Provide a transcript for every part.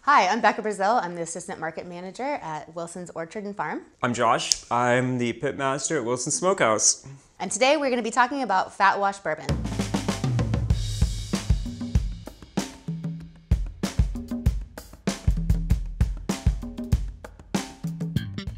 Hi, I'm Becca Brazil. I'm the Assistant Market Manager at Wilson's Orchard and Farm. I'm Josh. I'm the Pit Master at Wilson Smokehouse. And today we're going to be talking about Fat-Wash Bourbon.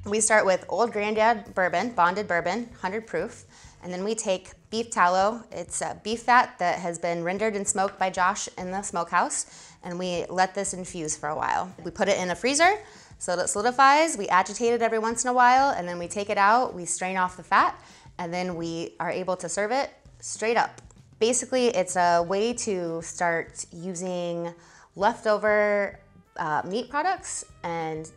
We start with Old Granddad Bourbon, bonded bourbon, 100 proof. And then we take beef tallow. It's beef fat that has been rendered and smoked by Josh in the smokehouse. And we let this infuse for a while. We put it in a freezer so that it solidifies. We agitate it every once in a while, and then we take it out, we strain off the fat, and then we are able to serve it straight up. Basically, it's a way to start using leftover meat products and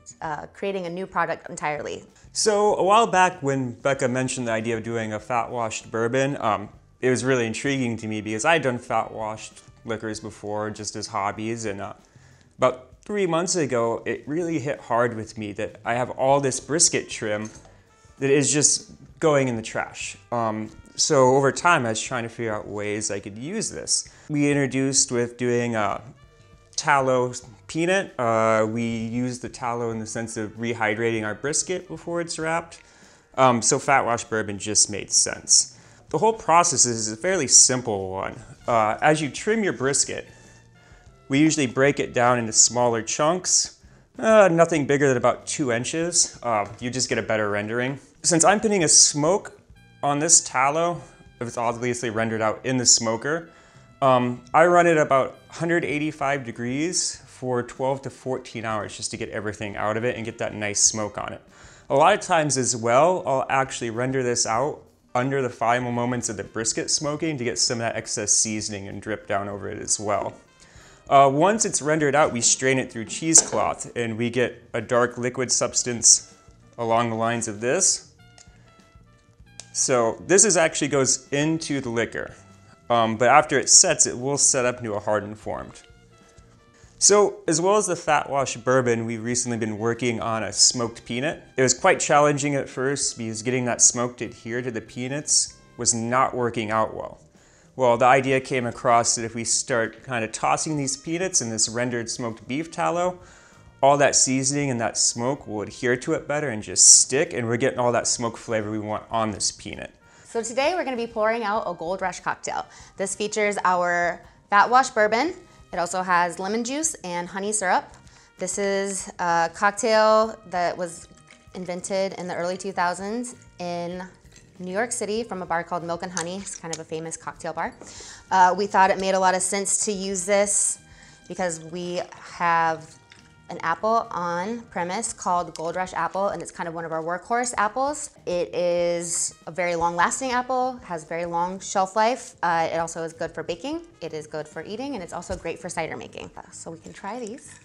creating a new product entirely. So a while back when Becca mentioned the idea of doing a fat-washed bourbon, it was really intriguing to me because I had done fat-washed liquors before just as hobbies, and about 3 months ago it really hit hard with me that I have all this brisket trim that is just going in the trash. So over time I was trying to figure out ways I could use this. We introduced with doing tallow peanut. We use the tallow in the sense of rehydrating our brisket before it's wrapped. So fat-wash bourbon just made sense. The whole process is a fairly simple one. As you trim your brisket, we usually break it down into smaller chunks, nothing bigger than about 2 inches. You just get a better rendering. Since I'm putting a smoke on this tallow, it's obviously rendered out in the smoker, I run it about 185 degrees for 12 to 14 hours just to get everything out of it and get that nice smoke on it. A lot of times as well, I'll actually render this out under the final moments of the brisket smoking to get some of that excess seasoning and drip down over it as well. Once it's rendered out, we strain it through cheesecloth and we get a dark liquid substance along the lines of this. So this actually goes into the liquor, but after it sets, it will set up into a hardened form. So, as well as the fat-wash bourbon, we've recently been working on a smoked peanut. It was quite challenging at first because getting that smoke to adhere to the peanuts was not working out well. Well, the idea came across that if we start kind of tossing these peanuts in this rendered smoked beef tallow, all that seasoning and that smoke will adhere to it better and just stick, and we're getting all that smoke flavor we want on this peanut. So today we're going to be pouring out a Gold Rush cocktail. This features our Fat-Wash Bourbon. It also has lemon juice and honey syrup. This is a cocktail that was invented in the early 2000s in New York City from a bar called Milk and Honey. It's kind of a famous cocktail bar. We thought it made a lot of sense to use this because we have an apple on premise called Gold Rush apple, and it's kind of one of our workhorse apples. It is a very long-lasting apple, has very long shelf life. It also is good for baking, it is good for eating, and it's also great for cider making. So we can try these.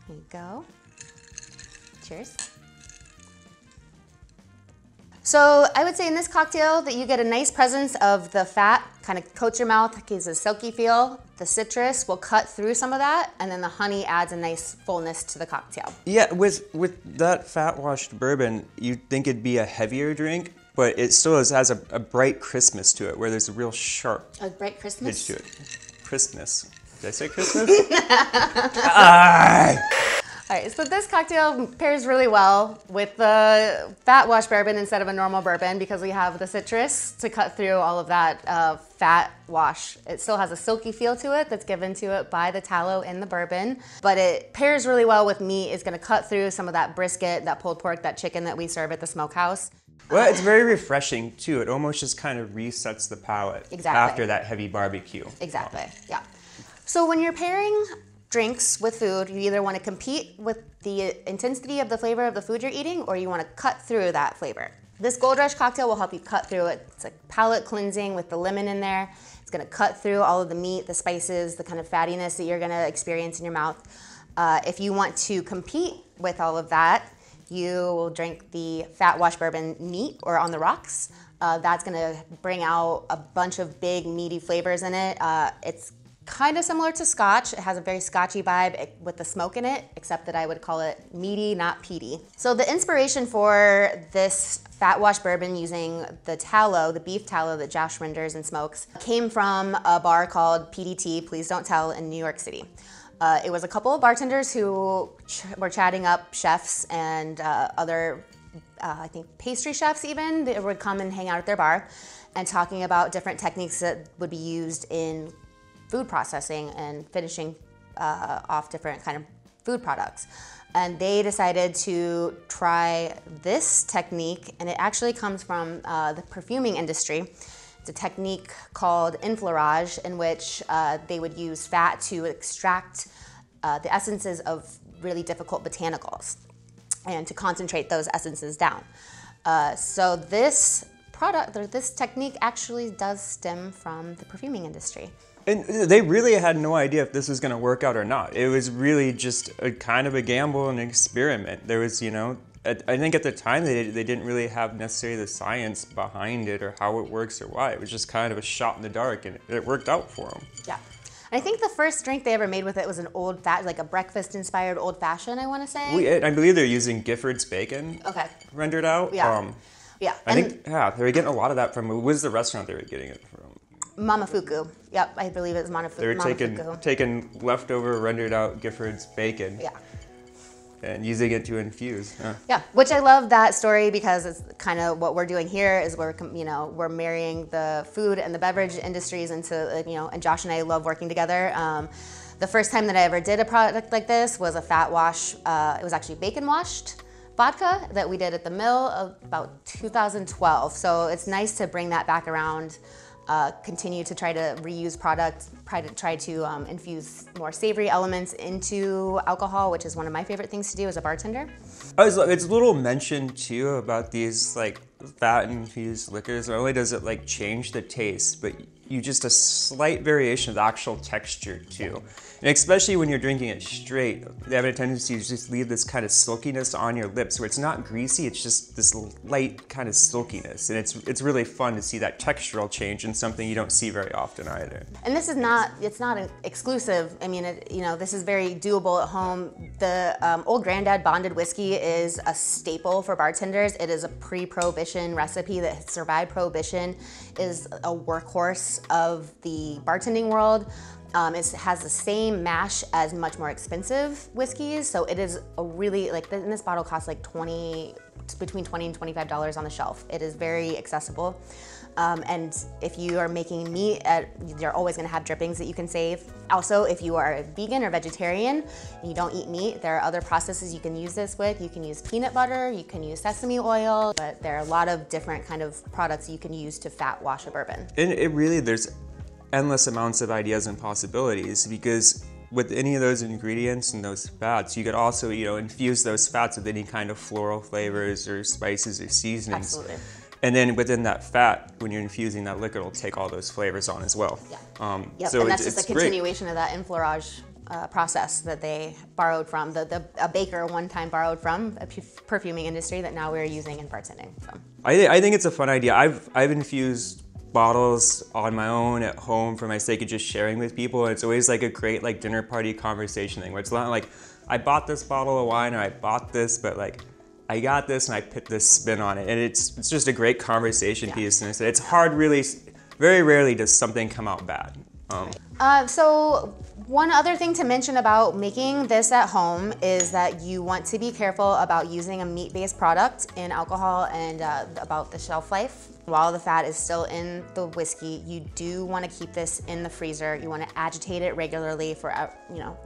Here you go. Cheers. So I would say in this cocktail that you get a nice presence of the fat, kind of coats your mouth, gives a silky feel. The citrus will cut through some of that, and then the honey adds a nice fullness to the cocktail. Yeah, with that fat-washed bourbon, you'd think it'd be a heavier drink, but it still has a bright crispness to it, where there's a real sharp A bright crispness? edge to it. Crispness. Did I say Christmas? Ah! All right, so this cocktail pairs really well with the fat-wash bourbon instead of a normal bourbon because we have the citrus to cut through all of that fat wash. It still has a silky feel to it that's given to it by the tallow in the bourbon, but it pairs really well with meat. It's gonna cut through some of that brisket, that pulled pork, that chicken that we serve at the smokehouse. Well, it's very refreshing too. It almost just kind of resets the palate after that heavy barbecue. Exactly, yeah. So when you're pairing drinks with food, you either want to compete with the intensity of the flavor of the food you're eating, or you want to cut through that flavor. This Gold Rush cocktail will help you cut through it. It's like palate cleansing with the lemon in there. It's going to cut through all of the meat, the spices, the kind of fattiness that you're going to experience in your mouth. If you want to compete with all of that, you will drink the Fat-Wash Bourbon neat or on the rocks. That's going to bring out a bunch of big meaty flavors in it. It's kind of similar to Scotch. It has a very Scotchy vibe with the smoke in it, except that I would call it meaty, not peaty. So the inspiration for this Fat-Wash Bourbon using the tallow, the beef tallow that Josh renders and smokes, came from a bar called PDT, Please Don't Tell, in New York City. It was a couple of bartenders who were chatting up chefs and other, I think pastry chefs even, that would come and hang out at their bar and talking about different techniques that would be used in food processing and finishing off different kind of food products. And they decided to try this technique, and it actually comes from the perfuming industry. It's a technique called enfleurage, in which they would use fat to extract the essences of really difficult botanicals and to concentrate those essences down. So this product, or this technique, actually does stem from the perfuming industry. And they really had no idea if this was going to work out or not. It was really just a kind of a gamble and experiment. There was, you know, I think at the time they didn't really have necessarily the science behind it or how it works or why. It was just kind of a shot in the dark, and it worked out for them. Yeah. And I think the first drink they ever made with it was an like a breakfast-inspired old-fashioned, I want to say. I believe they're using Gifford's bacon. Okay. Rendered out. Yeah. Yeah. I think they were getting a lot of that from. What was the restaurant they were getting it from? Mamafuku. Yep, I believe it's Mamafuku. They were taking leftover rendered out Gifford's bacon. Yeah. And using it to infuse. Yeah, which I love that story, because it's kind of what we're doing here is we're marrying the food and the beverage industries into, and Josh and I love working together. The first time that I ever did a product like this was a fat wash. It was actually bacon washed vodka that we did at the mill about 2012. So it's nice to bring that back around. Continue to try to reuse products, try to infuse more savory elements into alcohol, which is one of my favorite things to do as a bartender. It's a little mentioned too about these like fat infused liquors. Not only does it like change the taste, but you just a slight variation of the actual texture too. And especially when you're drinking it straight, they have a tendency to just leave this kind of silkiness on your lips, where it's not greasy, it's just this light kind of silkiness. And it's really fun to see that textural change in something you don't see very often either. And this is it's not an exclusive. I mean, this is very doable at home. The Old Grandad bonded whiskey is a staple for bartenders. It is a pre-prohibition recipe that survived prohibition, is a workhorse of the bartending world. It has the same mash as much more expensive whiskeys, so it is a really, and this bottle costs like between $20 and $25 on the shelf. It is very accessible. And if you are making meat, you're always gonna have drippings that you can save. Also, if you are a vegan or vegetarian and you don't eat meat, there are other processes you can use this with. You can use peanut butter, you can use sesame oil, but there are a lot of different kind of products you can use to fat wash a bourbon. And there's endless amounts of ideas and possibilities, because with any of those ingredients and those fats, you could also, infuse those fats with any kind of floral flavors or spices or seasonings. Absolutely. And then within that fat, when you're infusing that liquid, it'll take all those flavors on as well. Yeah. Yep. So and that's just a continuation great. of that enfleurage process that they borrowed from. A baker one time borrowed from a perfuming industry that now we're using in bartending. So. I think it's a fun idea. I've infused bottles on my own at home for my sake of just sharing with people. And it's always like a great dinner party conversation thing, where it's not like, I bought this bottle of wine or I bought this, but I got this and I put this spin on it. And it's just a great conversation piece. And it's hard, really, very rarely does something come out bad. So one other thing to mention about making this at home is that you want to be careful about using a meat-based product in alcohol and about the shelf life. While the fat is still in the whiskey, you do want to keep this in the freezer. You want to agitate it regularly for,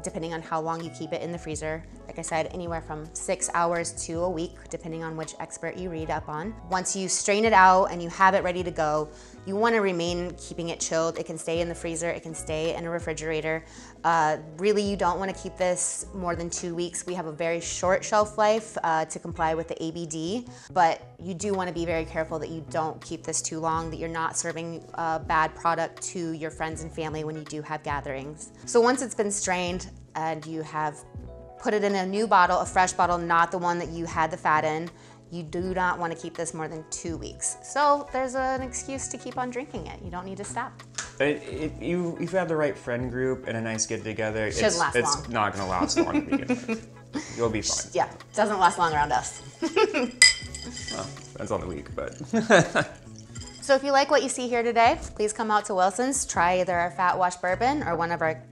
depending on how long you keep it in the freezer. Like I said, anywhere from 6 hours to a week, depending on which expert you read up on. Once you strain it out and you have it ready to go, you want to remain keeping it chilled. It can stay in the freezer, it can stay in a refrigerator. Really, you don't want to keep this more than 2 weeks. We have a very short shelf life to comply with the ABD, but you do want to be very careful that you don't keep this too long, that you're not serving a bad product to your friends and family when you do have gatherings. So once it's been strained and you have put it in a new bottle, a fresh bottle, not the one that you had the fat in, you do not want to keep this more than 2 weeks. So there's an excuse to keep on drinking it. You don't need to stop. If you have the right friend group and a nice get together, it's long. not going to last long to begin with. You'll be fine. Yeah, it doesn't last long around us. Well, depends on the week, but. So if you like what you see here today, please come out to Wilson's, try either our Fat-Wash Bourbon or one of our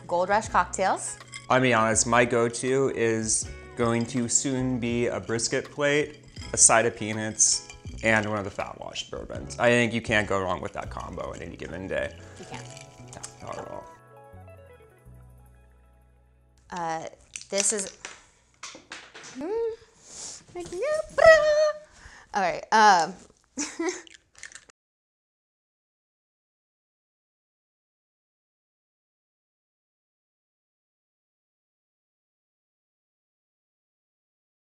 Gold Rush cocktails. I'll be honest, my go-to is going to soon be a brisket plate, a side of peanuts, and one of the Fat-Wash Bourbons. I think you can't go wrong with that combo at any given day. You can't. No, not at all. This is... All right.